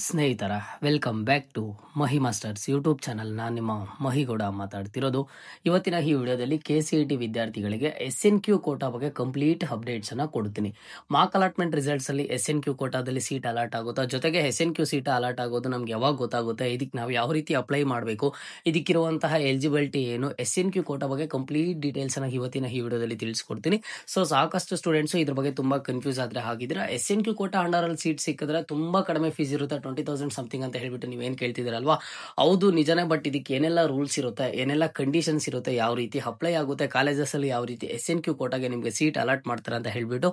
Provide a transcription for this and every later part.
ಸ್ನೇಹಿತರ welcome back to Mahi masters YouTube channel. ನಾನು ನಿಮ್ಮ ಮಹಿಗೌಡ ಮಾತಾಡ್ತಿರೋದು. ಇವತ್ತಿನ ಈ ವಿಡಿಯೋದಲ್ಲಿ KCET ವಿದ್ಯಾರ್ಥಿಗಳಿಗೆ SNQ ಕೋಟಾ ಬಗ್ಗೆ ಕಂಪ್ಲೀಟ್ ಅಪ್ಡೇಟ್ಸನ್ನು ಕೊಡ್ತೀನಿ. ಮಾರ್ಕ್ ಅಲಾಟ್ಮೆಂಟ್ ರಿಸಲ್ಟ್ಸಲ್ಲಿ SNQ ಕೋಟಾದಲ್ಲಿ ಸೀಟ್ ಅಲಾಟ್ ಆಗುತ್ತಾ, ಜೊತೆಗೆ SNQ ಸೀಟ್ ಅಲಾಟ್ ಆಗೋದು ನಮ್ಗೆ ಯಾವಾಗ ಗೊತ್ತಾಗುತ್ತೆ, ಇದಕ್ಕೆ ನಾವು ಯಾವ ರೀತಿ ಅಪ್ಲೈ ಮಾಡಬೇಕು, ಇದಕ್ಕಿರುವಂತಹ ಎಲಿಜಿಬಿಲಿಟಿ ಏನು, SNQ ಕೋಟಾ ಬಗ್ಗೆ ಕಂಪ್ಲೀಟ್ ಡೀಟೇಲ್ಸನ್ನು ಇವತ್ತಿನ ಈ ವಿಡಿಯೋದಲ್ಲಿ ತಿಳಿಸ್ಕೊಡ್ತೀನಿ. ಸೊ ಸಾಕಷ್ಟು ಸ್ಟೂಡೆಂಟ್ಸು ಇದ್ರ ಬಗ್ಗೆ ತುಂಬ ಕನ್ಫ್ಯೂಸ್ ಆದರೆ ಆಗಿದ್ರೆ SNQ ಕೋಟಾ ಅಂಡರಲ್ಲಿ ಸೀಟ್ ಸಿಕ್ಕಿದ್ರೆ ತುಂಬ ಕಡಿಮೆ ಫೀಸ್ ಇರುತ್ತೆ, 20,000 ಸಮಥಿಂಗ್ ಅಂತ ಹೇಳ್ಬಿಟ್ಟು ನೀವೇನು ಕೇಳ್ತಿದ್ದೀರಲ್ವಾ, ಹೌದು ನಿಜನೇ. ಬಟ್ ಇದಕ್ಕೆ ಏನೆಲ್ಲ ರೂಲ್ಸ್ ಇರುತ್ತೆ, ಏನೆಲ್ಲ ಕಂಡೀಷನ್ಸ್ ಇರುತ್ತೆ, ಯಾವ ರೀತಿ ಅಪ್ಲೈ ಆಗುತ್ತೆ, ಕಾಲೇಜಸಲ್ಲಿ ಯಾವ ರೀತಿ SNQ ಕೋಟಾಗೆ ನಿಮಗೆ ಸೀಟ್ ಅಲಾಟ್ ಮಾಡ್ತಾರೆ ಅಂತ ಹೇಳ್ಬಿಟ್ಟು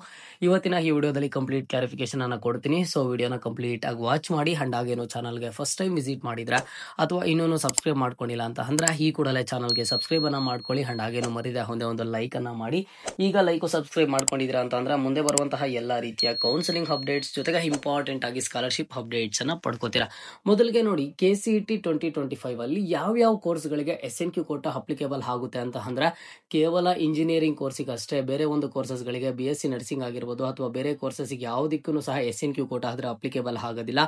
ಇವತ್ತಿನ ಈ ವಿಡಿಯೋದಲ್ಲಿ ಕಂಪ್ಲೀಟ್ ಕ್ಲಾರಿಫಿಕೇಶನ್ ಅನ್ನು ಕೊಡ್ತೀನಿ. ಸೊ ವಿಡಿಯೋನ ಕಂಪ್ಲೀಟ್ ಆಗಿ ವಾಚ್ ಮಾಡಿ. ಅಂಡ್ ಹಾಗೇನು ಚಾನಲ್ಗೆ ಫಸ್ಟ್ ಟೈಮ್ ವಿಸಿಟ್ ಮಾಡಿದ್ರೆ ಅಥವಾ ಇನ್ನೂ ಸಬ್ಸ್ಕ್ರೈಬ್ ಮಾಡ್ಕೊಂಡಿಲ್ಲ ಅಂತ ಅಂದ್ರೆ ಈ ಕೂಡಲೇ ಚಾನಲ್ಗೆ ಸಬ್ಸ್ಕ್ರೈಬ್ ಅನ್ನ ಮಾಡ್ಕೊಳ್ಳಿ. ಅಂಡ್ ಹಾಗೇನು ಮರಿದೆ ಒಂದು ಲೈಕ್ ಅನ್ನ ಮಾಡಿ. ಈಗ ಲೈಕ್ ಸಬ್ಸ್ಕ್ರೈಬ್ ಮಾಡ್ಕೊಂಡಿದ್ದೀರಾ ಅಂತ ಅಂದ್ರೆ ಮುಂದೆ ಬರುವಂತಹ ಎಲ್ಲ ರೀತಿಯ ಕೌನ್ಸಿಲಿಂಗ್ ಅಪ್ಡೇಟ್ಸ್ ಜೊತೆಗೆ ಇಂಪಾರ್ಟೆಂಟ್ ಆಗಿ ಸ್ಕಾಲರ್ಶಿಪ್ ಅಪ್ಡೇಟ್ಸ್ ಅನ್ನ ಪಡ್ಕೋತೀರಾ. ಮೊದಲಿಗೆ ನೋಡಿ, KCET 2025 ಅಲ್ಲಿ ಯಾವ ಕೋರ್ಸ್ಗಳಿಗೆ SNQ ಕೋಟಾ ಅಪ್ಲಿಕೇಬಲ್ ಆಗುತ್ತೆ ಅಂತ ಅಂದ್ರೆ ಕೇವಲ ಇಂಜಿನಿಯರಿಂಗ್ ಕೋರ್ಸಿಗೆ ಅಷ್ಟೇ. ಬೇರೆ ಒಂದು ಕೋರ್ಸಸ್ಗಳಿಗೆ BSc ನರ್ಸಿಂಗ್ ಆಗಿರ್ಬೋದು ಅಥವಾ ಬೇರೆ ಕೋರ್ಸಸ್ಗೆ ಯಾವುದಕ್ಕೂ ಸಹ SNQ ಕೋಟಾ ಆದ್ರೆ ಅಪ್ಲಿಕೇಬಲ್ ಆಗೋದಿಲ್ಲ.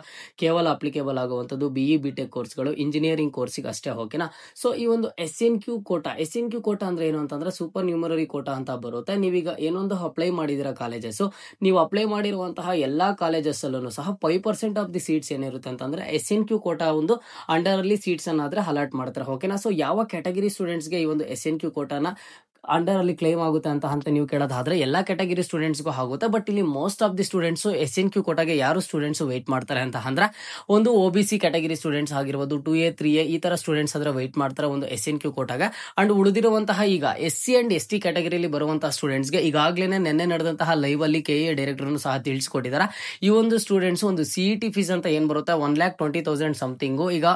ಕೇವಲ ಅಪ್ಲಿಕೇಬಲ್ ಆಗುವಂಥದ್ದು BE BTech ಕೋರ್ಸ್ಗಳು, ಇಂಜಿನಿಯರಿಂಗ್ ಕೋರ್ಸಿಗೆ ಅಷ್ಟೇ. ಓಕೆನಾ? ಸೊ ಈ ಒಂದು SNQ ಕೋಟಾ ಅಂದ್ರೆ ಏನು ಅಂತಂದ್ರೆ ಸೂಪರ್ ನ್ಯೂಮರರಿ ಕೋಟಾ ಅಂತ ಬರುತ್ತೆ. ನೀವೀಗ ಏನೊಂದು ಅಪ್ಲೈ ಮಾಡಿದಿರ ಕಾಲೇಜಸ್, ನೀವು ಅಪ್ಲೈ ಮಾಡಿರುವಂತಹ ಎಲ್ಲಾ ಕಾಲೇಜಸ್ ಅಲ್ಲೂ ಸಹ 5% ಆಫ್ ದಿ ಸೀಟ್ಸ್ ಏನಿರುತ್ತೆ ಅಂತಂದ್ರೆ SNQ ಕೋಟಾ ಒಂದು ಅಂಡರ್ ಅಲ್ಲಿ ಸೀಟ್ಸ್ ಅನ್ನಾದ್ರೆ ಅಲಾಟ್ ಮಾಡ್ತಾರೆ. ಓಕೆನಾ? ಸೊ ಯಾವ ಕ್ಯಾಟಗರಿ ಸ್ಟೂಡೆಂಟ್ಸ್ಗೆ ಈ ಒಂದು SNQ ಕೋಟಾನ ಅಂಡರ್ ಅಲ್ಲಿ ಕ್ಲೈಮ್ ಆಗುತ್ತೆ ಅಂತ ನೀವು ಕೇಳೋದಾದ್ರೆ ಎಲ್ಲಾ ಕ್ಯಾಟಗರಿ ಸ್ಟೂಡೆಂಟ್ಸ್ಗೂ ಆಗುತ್ತೆ. ಬಟ್ ಇಲ್ಲಿ most of the students SNQ ಕೋಟಾಗೆ ಯಾರು ಸ್ಟೂಡೆಂಟ್ಸ್ ವೆಯ್ಟ್ ಮಾಡ್ತಾರೆ ಅಂತ ಅಂದ್ರೆ ಒಂದು OBC ಕ್ಯಾಟಗರಿ ಸ್ಟೂಡೆಂಟ್ಸ್ ಆಗಿರ್ಬೋದು, 2A 3A ಈ ತರ ಸ್ಟೂಡೆಂಟ್ಸ್ ಆದ್ರೆ ವೆಯ್ಟ್ ಮಾಡ್ತಾರೆ ಒಂದು SNQ ಕೋಟಾಗೆ. ಅಂಡ್ ಉಳಿದಿರುವಂತಹ ಈಗ SC ಅಂಡ್ ST ಕ್ಯಾಟಗರಿಯಲ್ಲಿ ಬರುವಂತಹ ಸ್ಟೂಡೆಂಟ್ಸ್ಗೆ ಈಗಾಗಲೇ ನೆನ್ನೆ ನಡೆದಂತಹ ಲೈವ್ ಅಲ್ಲಿ KA ಡೈರೆಕ್ಟರ್ ಸಹ ತಿಳಿಸ್ಕೊಟ್ಟಿದ್ದಾರೆ. ಈ ಒಂದು ಸ್ಟೂಡೆಂಟ್ಸ್ ಒಂದು CET ಫೀಸ್ ಅಂತ ಏನ್ ಬರುತ್ತೆ 1,20,000 ಸಮಥಿಂಗ್. ಈಗ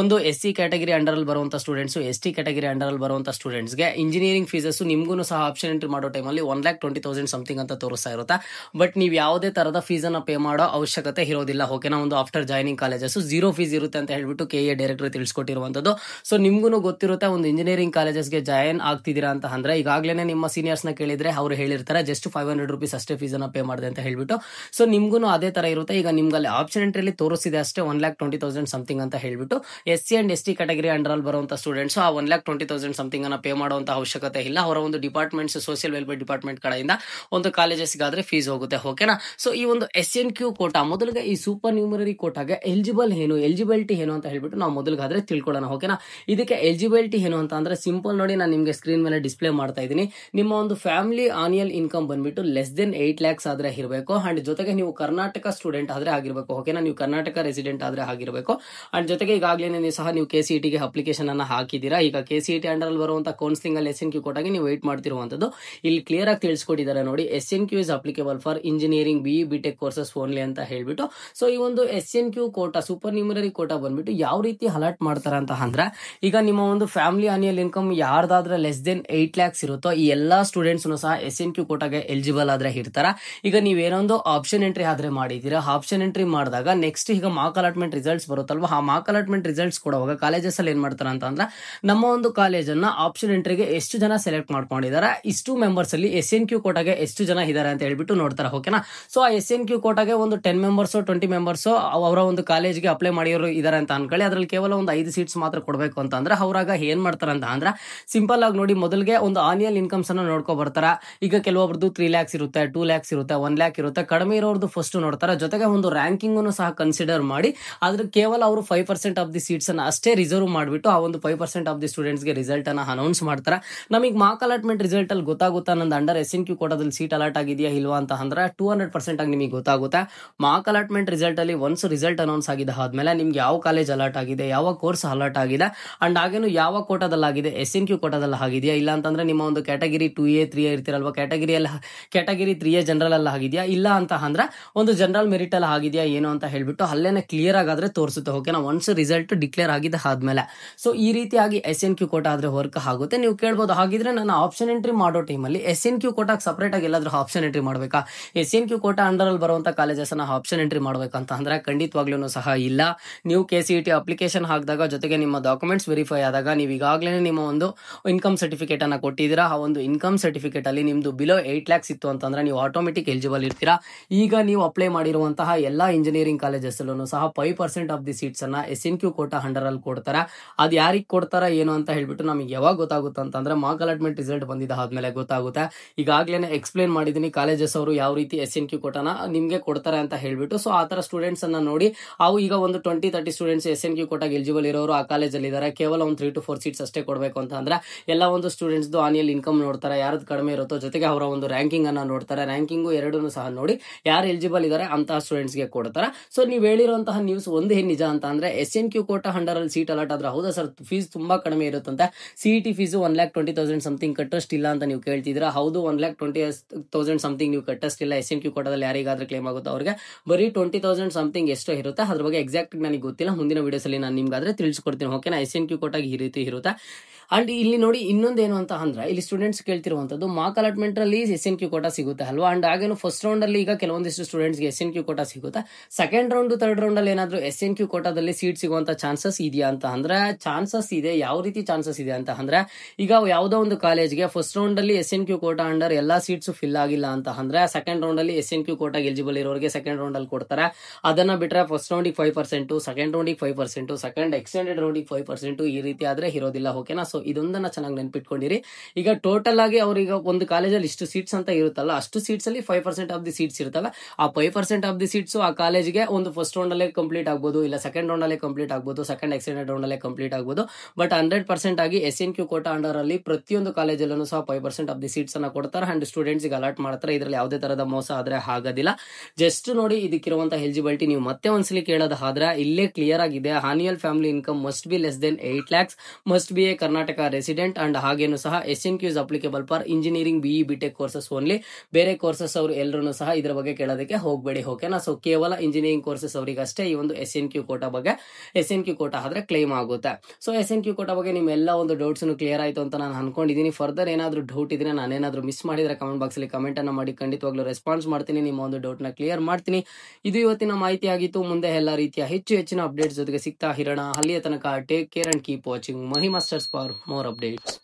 ಒಂದು SC ಕ್ಯಾಟಗರಿ ಅಂಡರ್ ಅಲ್ಲಿ ಬರುವಂತಹ ಸ್ಟೂಡೆಂಟ್ಸ್, ST ಕ್ಯಾಟಗರಿ ಅಂಡರ್ ಅಲ್ಲಿ ಬರುವಂತಹ ಸ್ಟೂಡೆಂಟ್ಸ್ಗೆ ಇಂಜಿನಿಯರಿಂಗ್ ಫೀಸಸ್ ನಿಮ್ಗೂ ಸಹ ಆಪ್ಷನ್ ಎಂಟ್ರಿ ಮಾಡೋ ಟೈಮಲ್ಲಿ 1,20,000 ಸಮಥಿಂಗ್ ಅಂತ ತೋರಿಸ್ತಾ ಇರುತ್ತೆ. ಬಟ್ ನೀವು ಯಾವುದೇ ತರದ ಫೀಸ್ ಅನ್ನ ಪೇ ಮಾಡೋ ಅವಶ್ಯಕತೆ ಇರೋದಿಲ್ಲ. ಓಕೆನಾ? ಒಂದು ಆಫ್ಟರ್ ಜಾಯ್ನಿಂಗ್ ಕಾಲೇಜಸ್ 0 ಫೀಸ್ ಇರುತ್ತೆ ಅಂತ ಹೇಳ್ಬಿಟ್ಟು KA ಡೈರೆಕ್ಟರ್ ತಿಳಿಸ್ಕೊಟ್ಟಿರುವಂತದ್ದು. ಸೊ ನಿಮ್ಗೂ ಗೊತ್ತಿರುತ್ತೆ, ಒಂದು ಇಂಜಿನಿಯರಿಂಗ್ ಕಾಲೇಜಸ್ಗೆ ಜಾಯಿನ್ ಆಗ್ತಿದ್ದೀರಾ ಅಂತ ಅಂದ್ರೆ ಈಗಾಗಲೇ ನಿಮ್ಮ ಸೀನಿಯರ್ಸ್ ನ ಕೇಳಿದ್ರೆ ಅವರು ಹೇಳಿರ್ತಾರೆ ಜಸ್ಟ್ 500 ರೂಪೀಸ್ ಅಷ್ಟೇ ಫೀಸ್ ಅನ್ನ ಪೇ ಮಾಡಿದೆ ಅಂತ ಹೇಳ್ಬಿಟ್ಟು. ಸೊ ನಿಮ್ಗೂ ಅದೇ ತರ ಇರುತ್ತೆ. ಈಗ ನಿಮ್ಗಲ್ಲಿ ಆಪ್ಷನ್ ಎಂಟ್ರಿಯಲ್ಲಿ ತೋರಿಸಿದೆ ಅಷ್ಟೇ 1,20,000 ಸಮಥಿಂಗ್ ಅಂತ ಹೇಳ್ಬಿಟ್ಟು. SC and ST category under ಅಲ್ಲಿ ಬರುವಂತಹ ಸ್ಟೂಡೆಂಟ್ಸ್ ಆ 1,20,000 ಸಮಥಿಂಗ್ ಅನ್ನ ಪೇ ಮಾಡುವಂತ ಅವಶ್ಯಕತೆ ಇಲ್ಲ. ಅವರ ಒಂದು ಡಿಪಾರ್ಟ್ಮೆಂಟ್ಸ್, ಸೋಷಿಯಲ್ ವೆಲ್ಫೇರ್ ಡಿಪಾರ್ಟ್ಮೆಂಟ್ ಕಡೆಯಿಂದ ಒಂದು ಕಾಲೇಜಸ್ಗಾದ್ರೆ ಫೀಸ್ ಹೋಗುತ್ತೆ. ಓಕೆನಾ? ಸೊ ಈ ಒಂದು SNQ ಕೋಟಾ, ಮೊದಲಿಗೆ ಈ ಸೂಪರ್ ನ್ಯೂಮರರಿ ಕೋಟಾಗೆ ಎಲಿಜಿಬಿಲಿಟಿ ಏನು ಅಂತ ಹೇಳ್ಬಿಟ್ಟು ನಾವು ಮೊದಲಿಗಾದ್ರೆ ತಿಳ್ಕೊಳ್ಳೋಣ. ಓಕೆನಾ? ಇದಕ್ಕೆ ಎಲಿಜಿಬಿಲಿಟಿ ಏನು ಅಂತ ಅಂದ್ರೆ ಸಿಂಪಲ್ ನೋಡಿ, ನಾನು ನಿಮಗೆ ಸ್ಕ್ರೀನ್ ಮೇಲೆ ಡಿಸ್ಪ್ಲೇ ಮಾಡ್ತಾ ಇದ್ದೀನಿ. ನಿಮ್ಮ ಒಂದು ಫ್ಯಾಮಿಲಿ ಆನ್ಯಲ್ ಇನ್ಕಮ್ ಬಂದ್ಬಿಟ್ಟು ಲೆಸ್ ದೆನ್ 8 lakhs ಆದ್ರೆ ಇರಬೇಕು. ಅಂಡ್ ಜೊತೆಗೆ ನೀವು ಕರ್ನಾಟಕ ಸ್ಟೂಡೆಂಟ್ ಆದ್ರೆ ಆಗಿರ್ಬೇಕು. ಓಕೆನಾ? ನೀವು ಕರ್ನಾಟಕ ರೆಸಿಡೆಂಟ್ ಆದ್ರೆ ಆಗಿರ್ಬೇಕು. ಅಂಡ್ ಜೊತೆಗೆ ಈಗಾಗಲೇ ಸಹ ನೀವು KCET ಗೆ ಅಪ್ಲಿಕೇಶನ್ ಅನ್ನ ಹಾಕಿದ್ದೀರಾ. ಈಗ KCET ಅಂಡರ್ ಅಲ್ಲಿ ಬರುವಂತಹ ಕೌನ್ಸಿಲಿಂಗ್ ಅಲ್ಲಿ SNQ ಕೋಟಾಗೆ ನೀವು ವೇಟ್ ಮಾಡ್ತಿರುವಂತದ್ದು ಇಲ್ಲಿ ಕ್ಲಿಯರ್ ಆಗಿ ತಿಳಿಸ್ಕೊಟ್ಟಿದ್ದಾರೆ ನೋಡಿ. SNQ is applicable for engineering BE BTech courses only ಅಂತ ಹೇಳ್ಬಿಟ್ಟು. ಸೊ ಈ ಒಂದು SNQ quota, super numerary quota ಬಂದ್ಬಿಟ್ಟು ಯಾವ ರೀತಿ ಅಲಾಟ್ ಮಾಡ್ತಾರೆ ಅಂತ ಅಂದ್ರೆ, ಈಗ ನಿಮ್ಮ ಒಂದು ಫ್ಯಾಮಿಲಿ ಆನ್ಯಲ್ ಇನ್ಕಮ್ ಯಾರ್ದಾದ್ರೆ ಲೆಸ್ ದೆನ್ 8 lakhs ಇರುತ್ತೋ ಈ ಎಲ್ಲಾ ಸ್ಟೂಡೆಂಟ್ಸ್ ಸಹ SNQ ಕೋಟಾಗೆ ಎಲಿಜಿಬಲ್ ಆದ್ರೆ ಇರ್ತಾರ. ಈಗ ನೀವೇನೊಂದು ಆಪ್ಷನ್ ಎಂಟ್ರಿ ಆದ್ರೆ ಮಾಡಿದೀರಾ, ಆಪ್ಷನ್ ಎಂಟ್ರಿ ಮಾಡಿದಾಗ ನೆಕ್ಸ್ಟ್ ಈಗ ಮಾರ್ಕ್ ಅಲಾಟ್ಮೆಂಟ್ ರಿಸಲ್ಟ್ಸ್ ಬರುತ್ತಲ್ವಾ, ಆ ಮಾರ್ಕ್ ಅಲಾಟ್ಮೆಂಟ್ ರಿಸಲ್ಟ್ಸ್ ಕೊಡುವಾಗ ಕಾಲೇಜಸ್ ಅಲ್ಲಿ ಏನ್ ಮಾಡ್ತಾರೆ ಅಂತ ಅಂದ್ರೆ ನಮ್ಮ ಒಂದು ಕಾಲೇಜನ್ನ ಆಪ್ಷನ್ ಎಂಟ್ರಿಗೆ ಎಷ್ಟು ಜನ ಸೆಲೆಕ್ಟ್ ಮಾಡ್ಕೊಂಡಿದ್ದಾರೆ, ಇಷ್ಟು ಮೆಂಬರ್ಸ್ ಅಲ್ಲಿ SNQ ಕೋಟಾಗೆ ಎಷ್ಟು ಜನ ಇದ್ದಾರೆ ಅಂತ ಹೇಳ್ಬಿಟ್ಟು ನೋಡ್ತಾರೆ. ಓಕೆನಾ? ಸೊ ಆ SNQ ಕೋಟಾಗೆ ಒಂದು 10 ಮೆಂಬರ್ಸ್ 20 ಮೆಂಬರ್ಸ್ ಅವರ ಒಂದು ಕಾಲೇಜ್ಗೆ ಅಪ್ಲೈ ಮಾಡಿರೋರು ಇದಾರೆ ಅಂತ ಅನ್ಕೊಳ್ಳಿ. ಅದ್ರಲ್ಲಿ ಕೇವಲ ಒಂದು 5 ಸೀಟ್ಸ್ ಮಾತ್ರ ಕೊಡಬೇಕು ಅಂತ ಅಂದ್ರೆ ಅವ್ರಾಗ ಏನ್ ಮಾಡ್ತಾರೆ ಅಂತ ಅಂದ್ರೆ ಸಿಂಪಲ್ ಆಗಿ ನೋಡಿ, ಮೊದಲಿಗೆ ಒಂದು ಆನ್ಯಲ್ ಇನ್ಕಮ್ಸ್ ಅನ್ನ ನೋಡ್ಕೊ ಬರ್ತಾರ. ಈಗ ಕೆಲವೊಬ್ರದ್ದು 3 lakhs ಇರುತ್ತೆ, 2 lakhs ಇರುತ್ತೆ, 1 lakh ಇರುತ್ತೆ. ಕಡಿಮೆ ಇರೋರ್ದು ಫಸ್ಟ್ ನೋಡ್ತಾರೆ. ಜೊತೆಗೆ ಒಂದು ರ್ಯಾಂಕಿಂಗ್ ಸಹ ಕನ್ಸಿಡರ್ ಮಾಡಿ ಆದ್ರೆ ಕೇವಲ ಅವರು 5% ಆಫ್ ದಿ ಸೀಟ್ಸ್ ಅನ್ನ ಅಷ್ಟೇ ರಿಸರ್ವ್ ಮಾಡಿಬಿಟ್ಟು ಆ ಒಂದು 5% ಆಫ್ ದಿ ಸ್ಟೂಡೆಂಟ್ಸ್ ಗೆ ರಿಸಲ್ಟ್ ಅನ್ನ ಅನೌನ್ಸ್ ಮಾಡ್ತಾರೆ. ನಮಗೆ ಮಾರ್ಕ್ ಅಲಾಟ್ಮೆಂಟ್ ರಿಸಲ್ಟ್ ಅಲ್ಲಿ ಗೊತ್ತಾಗುತ್ತಾ ನಂದು ಅಂಡರ್ SNQ ಕೋಟಾದಲ್ಲಿ ಸೀಟ್ ಅಲಾಟ್ ಆಗಿದೆಯಾ ಇಲ್ವಾ ಅಂತ ಅಂದ್ರೆ 200% ಆಗಿ ನಿಮಗೆ ಗೊತ್ತಾಗುತ್ತೆ. ಮಾರ್ಕ್ ಅಲಾಟ್ಮೆಂಟ್ ರಿಸಲ್ಟ್ ಅಲ್ಲಿ ಒನ್ಸ್ ರಿಸಲ್ಟ್ ಅನೌನ್ಸ್ ಆಗಿದೆ ಆದ್ಮೇಲೆ ನಿಮ್ಗೆ ಯಾವ ಕಾಲೇಜ್ ಅಲಾಟ್ ಆಗಿದೆ, ಯಾವ ಕೋರ್ಸ್ ಅಲಾಟ್ ಆಗಿದೆ, ಅಂಡ್ ಹಾಗೇನು ಯಾವ ಕೋಟಾದಲ್ಲಾಗಿದೆ, SNQ ಕೋಟಾದಲ್ಲಿ ಆಗಿದೆಯಾ ಇಲ್ಲ ಅಂತಂದ್ರೆ ನಿಮ್ಮ ಒಂದು category 2A 3A ಇರ್ತಿರಲ್ವಾ, category 3A general ಅಲ್ಲಿ ಆಗಿದೆಯಾ ಇಲ್ಲ ಅಂತ ಅಂದ್ರೆ ಒಂದು ಜನರಲ್ ಮೆರಿಟ್ ಅಲ್ಲಿ ಆಗಿದೆಯಾ ಏನು ಅಂತ ಹೇಳ್ಬಿಟ್ಟು ಅಲ್ಲೇನೆ ಕ್ಲಿಯರ್ ಆಗಾದ್ರೆ ತೋರಿಸುತ್ತೆ. ಓಕೆನಾ? ಒನ್ಸ್ ರಿಸಲ್ಟ್ ಡಿಕ್ಲೇರ್ ಆಗಿದೆ ಆದ್ಮೇಲೆ. ಸೊ ಈ ರೀತಿಯಾಗಿ SNQ ಕೋಟಾ ಆದ್ರೆ ವರ್ಕ್ ಆಗುತ್ತೆ. ನೀವು ಕೇಳ್ಬೋದು, ಹಾಗಿದ್ರೆ ನಾನು ಆಪ್ಷನ್ ಎಂಟ್ರಿ ಮಾಡೋ ಟೈಮಲ್ಲಿ SNQ ಕೋಟಾಗೆ ಸಪರೇಟ್ ಆಗಿ ಎಲ್ಲಾದ್ರೂ ಆಪ್ಷನ್ ಎಂಟ್ರಿ ಮಾಡಬೇಕಾ, SNQ ಕೋಟಾ ಅಂಡರ್ ಅಲ್ಲಿ ಬರುವಂತ ಕಾಲೇಜಸ್ ಅನ್ನ ಆಪ್ಷನ್ ಎಂಟ್ರಿ ಮಾಡ್ಬೇಕಂತ ಅಂದ್ರೆ ಖಂಡಿತವಾಗ್ಲೂ ಸಹ ಇಲ್ಲ. ನೀವು KCET ಅಪ್ಲಿಕೇಶನ್ ಹಾಕಿದಾಗ ಜೊತೆಗೆ ನಿಮ್ಮ ಡಾಕ್ಯುಮೆಂಟ್ಸ್ ವೆರಿಫೈ ಆದಾಗ ನೀವು ಈಗಾಗಲೇ ನಿಮ್ಮ ಒಂದು ಇನ್ಕಮ್ ಸರ್ಟಿಫಿಕೇಟ್ ಅನ್ನ ಕೊಟ್ಟಿದ್ದೀರಾ. ಆ ಒಂದು ಇನ್ಕಮ್ ಸರ್ಟಿಫಿಕೇಟ್ ಅಲ್ಲಿ ನಿಮ್ದು ಬಿಲೋ 8 lakhs ಇತ್ತು ಅಂತಂದ್ರೆ ನೀವು ಆಟೋಮೆಟಿಕ್ ಎಲಿಜಿಬಲ್ ಇರ್ತೀರಾ. ಈಗ ನೀವು ಅಪ್ಲೈ ಮಾಡಿರುವಂತಹ ಎಲ್ಲಾ ಇಂಜಿನಿಯರಿಂಗ್ ಕಾಲೇಜಸ್ ಅಲ್ಲೂ ಸಹ 5% ಆಫ್ ದಿ ಸೀಟ್ಸ್ ಅನ್ನ SNQ ಕೋಟಾ ಅಂಡರ್ ಅಲ್ಲಿ ಕೊಡ್ತಾರೆ. ಅದು ಯಾರಿಗೆ ಕೊಡ್ತಾರ ಏನು ಅಂತ ಹೇಳ್ಬಿಟ್ಟು ನಮಗೆ ಯಾವಾಗ ಗೊತ್ತಾಗುತ್ತೆ ಅಂತಂದ್ರೆ ಮಾರ್ಕ್ ಅಲಾಟ್ಮೆಂಟ್ ರಿಸಲ್ಟ್ ಬಂದಿದ್ದ ಆದ್ಮೇಲೆ ಗೊತ್ತಾಗುತ್ತೆ. ಈಗಾಗಲೇ ಎಕ್ಸ್ಪ್ಲೇನ್ ಮಾಡಿದೀನಿ ಕಾಲೇಜಸ್ ಅವರು ಯಾವ ರೀತಿ SNQ ಕೋಟಾನ ನಿಮ್ಗೆ ಕೊಡ್ತಾರೆ ಅಂತ ಹೇಳ್ಬಿಟ್ಟು. ಸೊ ಆ ತರ ಸ್ಟೂಡೆಂಟ್ಸ್ ಅನ್ನ ನೋಡಿ ಅವು ಈಗ ಒಂದು 20-30 ಸ್ಟೂಡೆಂಟ್ಸ್ SNQ ಕೋಟಾಗೆ ಎಲಿಜಿಬಲ್ ಇರೋರು ಆ ಕಾಲೇಜಲ್ಲಿ ಇದ್ದಾರೆ. ಕೇವಲ ಒಂದು 3 to 4 ಸೀಟ್ಸ್ ಅಷ್ಟೇ ಕೊಡಬೇಕು ಅಂತ ಅಂದ್ರೆ ಎಲ್ಲ ಒಂದು ಸ್ಟೂಡೆಂಟ್ಸ್ ಆನ್ಯಲ್ ಇನ್ಕಮ್ ನೋಡ್ತಾರೆ, ಯಾರದು ಕಡಿಮೆ ಇರುತ್ತೋ ಜೊತೆಗೆ ಅವರ ಒಂದು ರ್ಯಾಂಕಿಂಗ್ ಅನ್ನ ನೋಡ್ತಾರೆ. ರ್ಯಾಂಕಿಂಗು ಎರಡೂ ಸಹ ನೋಡಿ ಯಾರು ಎಲಿಜಿಬಲ್ ಇದ್ದಾರೆ ಅಂತಹ ಸ್ಟೂಡೆಂಟ್ಸ್ ಗೆ ಕೊಡ್ತಾರೆ. ಸೊ ನೀವು ಹೇಳಿರುವಂತಹ ನ್ಯೂಸ್ ಒಂದು ಏನ್ ನಿಜ ಅಂತ ಅಂದ್ರೆ SNQ ಕೋಟಾ ಅಂಡರ್ ಅಲ್ಲಿ ಸೀಟ್ ಅಲಾಟ್ ಆದ್ರೆ ಹೌದಾ ಸರ್ ಫೀಸ್ ತುಂಬಾ ಕಡಿಮೆ ಇರುತ್ತಂತೆ, CET ಫೀಸು 1,20,000 ಸಮಥಿಂಗ್ ಕಟ್ಟಷ್ಟಿಲ್ಲ ಅಂತ ನೀವು ಕೇಳ್ತಿದ್ದೀರಾ. ಹೌದು 1,20,000 ಸಮಥಿಂಗ್ ನೀವು ಕಟ್ಟಷ್ಟಿಲ್ಲ. SNQ ಕೋಟಾದಲ್ಲಿ ಯಾರಿಗಾದ್ರೂ ಕ್ಲೇಮ್ ಆಗುತ್ತೋ ಅವ್ರಿಗೆ ಬರೀ 20,000 ಸಮಥಿಂಗ್ ಎಷ್ಟೋ ಇರುತ್ತೆ. ಅದ್ರ ಬಗ್ಗೆ ಎಕ್ಸಾಕ್ಟ್ ನನಗೆ ಗೊತ್ತಿಲ್ಲ, ಮುಂದಿನ ವಿಡಿಯೋಸ್ ಅಲ್ಲಿ ನಾನು ನಿಮ್ಗಾದ್ರೆ ತಿಳಿಸ್ಕೊಡ್ತೀನಿ. ಓಕೆನಾ, SNQ ಕೋಟಾಗಿ ಈ ರೀತಿ ಇರುತ್ತೆ. ಅಂಡ್ ಇಲ್ಲಿ ನೋಡಿ ಇನ್ನೊಂದೇನು ಅಂತ ಅಂದ್ರೆ ಇಲ್ಲಿ ಸ್ಟೂಡೆಂಟ್ಸ್ ಕೇಳ್ತಿರುವಂತದ್ದು ಮಾರ್ಕ್ ಅಲಾಟ್ಮೆಂಟ್ ಅಲ್ಲಿ SNQ ಕೋಟಾ ಸಿಗುತ್ತೆ ಅಲ್ವಾ. ಅಂಡ್ ಹಾಗೇನು ಫಸ್ಟ್ ರೌಂಡ್ ಅಲ್ಲಿ ಈಗ ಕೆಲವೊಂದಿಷ್ಟು ಸ್ಟೂಡೆಂಟ್ಸ್ ಗೆ SNQ ಕೋಟಾ ಸಿಗುತ್ತೆ. ಸೆಕೆಂಡ್ ರೌಂಡ್ ಥರ್ಡ್ ರೌಂಡ್ ಅಲ್ಲಿ ಏನಾದ್ರು SNQ ಕೋಟಾದಲ್ಲಿ ಸೀಟ್ ಸಿಗುವಂತ ಚಾನ್ಸಸ್ ಇದೆಯಾ ಅಂತ ಅಂದ್ರೆ ಚಾನ್ಸಸ್ ಇದೆ. ಯಾವ ರೀತಿ ಚಾನ್ಸಸ್ ಇದೆ ಅಂತ ಅಂದ್ರೆ ಈಗ ಯಾವುದೋ ಒಂದು ಕಾಲೇಜ್ಗೆ ಫಸ್ಟ್ ರೌಂಡ್ ಅಲ್ಲಿ SNQ ಕೋಟಾ ಅಂಡರ್ ಎಲ್ಲಾ ಸೀಟ್ಸ್ ಫಿಲ್ ಆಗಿಲ್ಲ ಅಂತ ಅಂದ್ರೆ ಸೆಕೆಂಡ್ ರೌಂಡ್ ಅಲ್ಲಿ SNQ ಕೋಟಾಗೆ ಎಲಿಜಿಬಲ್ ಇರೋರಿಗೆ ಸೆಕೆಂಡ್ ರೌಂಡ್ ಅಲ್ಲಿ ಕೊಡ್ತಾರೆ. ಅದನ್ನ ಬಿಟ್ರೆ ಫಸ್ಟ್ ರೌಂಡಿಗೆ 5%, ಸೆಕೆಂಡ್ ರೌಂಡಿಗೆ 5%, ಸೆಕೆಂಡ್ ಎಕ್ಸ್ಟೆಂಡೆಡ್ ರೌಂಡಿಗೆ 5%, ಈ ರೀತಿ ಆದ್ರೆ ಇರೋದಿಲ್ಲ. ಓಕೆನಾ, ಸೊ ಇದೊಂದನ್ನ ಚೆನ್ನಾಗಿ ನೆನ್ಪಿಟ್ಕೊಂಡಿರಿ. ಈಗ ಟೋಟಲ್ ಆಗಿ ಅವ್ರಿಗೆ ಒಂದು ಕಾಲೇಜಲ್ಲಿ ಇಷ್ಟು ಸೀಟ್ಸ್ ಅಂತ ಇರುತ್ತಲ್ಲ, ಅಷ್ಟು ಸೀಟ್ಸ್ ಅಲ್ಲಿ 5% ಆಫ್ ದಿ ಸೀಟ್ಸ್ ಇರ್ತವೆ. ಆ 5% ಆಫ್ ದಿ ಸೀಟ್ಸ್ ಆ ಕಾಲೇಜ್ಗೆ ಒಂದು ಫಸ್ಟ್ ರೌಂಡ್ ಅಲ್ಲೇ ಕಂಪ್ಲೀಟ್ ಆಗ್ಬೋದು, ಇಲ್ಲ ಸೆಕೆಂಡ್ ರೌಂಡ್ ಅಲ್ಲೇ ಕಂಪ್ಲೀಟ್ ಆಗ್ಬೋದು, ಸೆಕೆಂಡ್ ಎಕ್ಸ್ಟೆಂಡೆಡ್ ರೌಂಡ್ ಅಲ್ಲೇ ಕಂಪ್ಲೀಟ್ ಆಗ್ಬೋದು. ಬಟ್ 100% ಆಗಿ SNQ ಕೋಟಾ ಅಂಡರ್ ಅಲ್ಲಿ ಪ್ರತಿಯೊಂದು ಕಾಲೇಜಲ್ಲೂ ಸಹ 5% ಆಫ್ ದಿ ಸೀಟ್ಸ್ ಅನ್ನ ಕೊಡ್ತಾರೆ ಅಂಡ್ ಸ್ಟೂಡೆಂಟ್ಸ್ ಗೆ ಅಲಾಟ್ ಮಾಡ್ತಾರೆ. ಇದರಲ್ಲಿ ಯಾವುದೇ ತರದ ಮೋಸ ಆದ್ರೆ ಆಗೋದಿಲ್ಲ. ಜಸ್ಟ್ ನೋಡಿ ಇದಕ್ಕಿರುವಂತ ಎಲಿಜಿಬಿಲಿಟಿ ನೀವು ಮತ್ತೆ ಒಂದ್ಸಲಿ ಕೇಳೋದಾದ್ರೆ ಇಲ್ಲೇ ಕ್ಲಿಯರ್ ಆಗಿದೆ. Annual family income must be less than 8 lakhs, must be A Karnataka resident and ಹಾಗೇನು ಸಹ SNQ is applicable for engineering BE BTech courses only. ಬೇರೆ ಕೋರ್ಸಸ್ ಅವರು ಎಲ್ಲರೂ ಸಹ ಇದರ ಬಗ್ಗೆ ಕೇಳೋದಕ್ಕೆ ಹೋಗಬೇಡಿ. ಓಕೆನಾ, ಸೊ ಕೇವಲ ಇಂಜಿನಿಯರಿಂಗ್ ಕೋರ್ಸಸ್ ಅವರಿಗೆ ಅಷ್ಟೇ ಈ ಒಂದು SNQ ಕೋಟಾ ಬಗ್ಗೆ SNQ ಕೋಟಾ ಆದ್ರೆ ಕ್ಲೈಮ್ ಆಗುತ್ತೆ. ಸೊ SNQ ಕೋಟಾ ಬಗ್ಗೆ ನಿಮ್ಮೆಲ್ಲ ಒಂದು ಡೌಟ್ಸ್ ಕ್ಲಿಯರ್ ಆಯ್ತು ಅಂತ ನಾನು ಅನ್ಕೊಂಡಿದ್ದೀನಿ. ಫರ್ದರ್ ಏನಾದ್ರು ಡೌಟ್ ಇದ್ರೆ ನಾನೇನಾದ್ರೂ ಮಿಸ್ ಮಾಡಿದ್ರೆ ಕಮೆಂಟ್ ಬಾಕ್ಸ್ ಅಲ್ಲಿ ಕಮೆಂಟ್ ಅನ್ನ ಮಾಡಿ, ಖಂಡಿತವಾಗ್ಲೂ ರೆಸ್ಪಾನ್ಸ್ ಮಾಡ್ತೀನಿ, ನಿಮ್ಮ ಒಂದು ಡೌಟ್ ನ ಕ್ಲಿಯರ್ ಮಾಡ್ತೀನಿ. ಇದು ಇವತ್ತಿನ ಮಾಹಿತಿ ಆಗಿತ್ತು. ಮುಂದೆ ಎಲ್ಲ ರೀತಿಯ ಹೆಚ್ಚಿನ ಅಪ್ಡೇಟ್ಸ್ ಜೊತೆಗೆ ಸಿಗ್ತಾ ಇರೋಣ. ಅಲ್ಲಿಯ ತನಕ take care and keep watching Mahi masters for more updates.